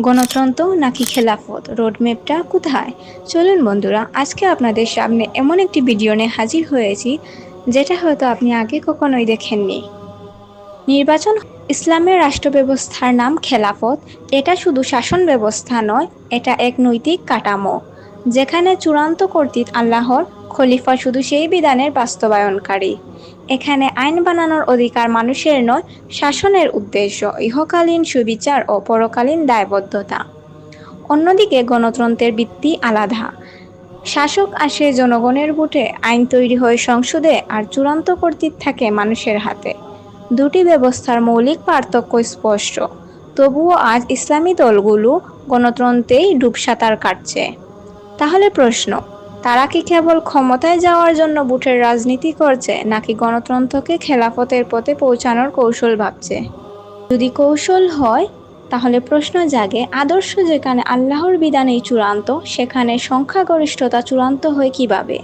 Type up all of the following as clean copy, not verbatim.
গণতন্ত্র নাকি খেলাফত, রোডম্যাপটা কোথায়? চলুন বন্ধুরা, আজকে আপনাদের সামনে এমন একটি ভিডিও নিয়ে হাজির হয়েছি যেটা হয়তো আপনি আগে কখনোই দেখেননি। নির্বাচন ইসলামের রাষ্ট্র ব্যবস্থার নাম খেলাফত। এটা শুধু শাসন ব্যবস্থা নয়, এটা এক নৈতিক কাঠামো যেখানে চূড়ান্ত কর্তৃত্ব আল্লাহর, খলিফা শুধু সেই বিধানের বাস্তবায়নকারী। এখানে আইন বানানোর অধিকার মানুষের নয়, শাসনের উদ্দেশ্য ইহকালীন সুবিচার ও পরকালীন দায়বদ্ধতা। অন্যদিকে গণতন্ত্রের ভিত্তি আলাদা। শাসক আসে জনগণের ভোটে, আইন তৈরি হয় সংসদে, আর চূড়ান্ত কর্তৃত্ব থাকে মানুষের হাতে। দুটি ব্যবস্থার মৌলিক পার্থক্য স্পষ্ট, তবুও আজ ইসলামী দলগুলো গণতন্ত্রেই ডুবসাঁতার কাটছে। তাহলে প্রশ্ন, তারা কি কেবল ক্ষমতায় যাওয়ার জন্য ভোটের রাজনীতি করছে, নাকি গণতন্ত্রকে খেলাফতের পথে পৌঁছানোর কৌশল ভাবছে? যদি কৌশল হয়, তাহলে প্রশ্ন জাগে, আদর্শ যেখানে আল্লাহর বিধানেই চূড়ান্ত, সেখানে সংখ্যাগরিষ্ঠতা চূড়ান্ত হয় কিভাবে?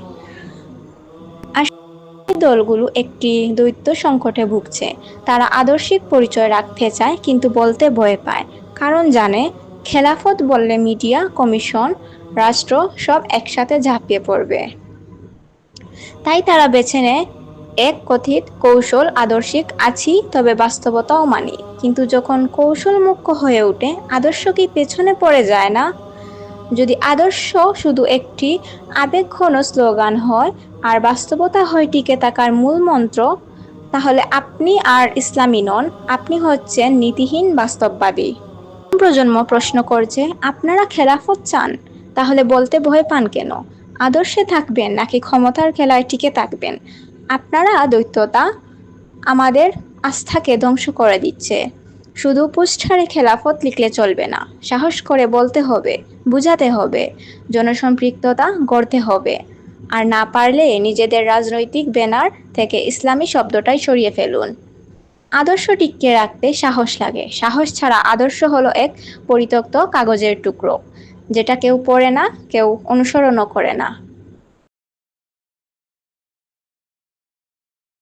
দলগুলো একটি দ্বৈত সংকটে ভুগছে। তারা আদর্শিক পরিচয় রাখতে চায় কিন্তু বলতে ভয় পায়, কারণ জানে খেলাফত বললে মিডিয়া, কমিশন, রাষ্ট্র সব একসাথে ঝাঁপিয়ে পড়বে। তাই তারা বেছে নেয় এক কথিত কৌশল, আদর্শিক আছি তবে বাস্তবতাও মানি। কিন্তু যখন কৌশল মুখ্য হয়ে ওঠে, আদর্শ কি পেছনে পড়ে যায় না? যদি আদর্শ শুধু একটি আবেগঘন স্লোগান হয় আর বাস্তবতা হয় টিকে থাকার মূল মন্ত্র, তাহলে আপনি আর ইসলামী নন, আপনি হচ্ছেন নীতিহীন বাস্তববাদী। প্রজন্ম প্রশ্ন করছে, আপনারা খেলাফত চান, তাহলে বলতে ভয় পান কেন? আদর্শে থাকবেন নাকি ক্ষমতার খেলায় টিকে থাকবেন? আপনারা দ্বৈততা আমাদের আস্থাকে ধ্বংস করে দিচ্ছে। শুধু পোস্টারে খেলাফত লিখলে চলবে না, সাহস করে বলতে হবে, বুঝাতে হবে, জনসম্পৃক্ততা গড়তে হবে। আর না পারলে নিজেদের রাজনৈতিক ব্যানার থেকে ইসলামী শব্দটাই সরিয়ে ফেলুন। আদর্শ টিকিয়ে রাখতে সাহস লাগে। সাহস ছাড়া আদর্শ হলো এক পরিত্যক্ত কাগজের টুকরো, যেটা কেউ পড়ে না, কেউ অনুসরণও করে না।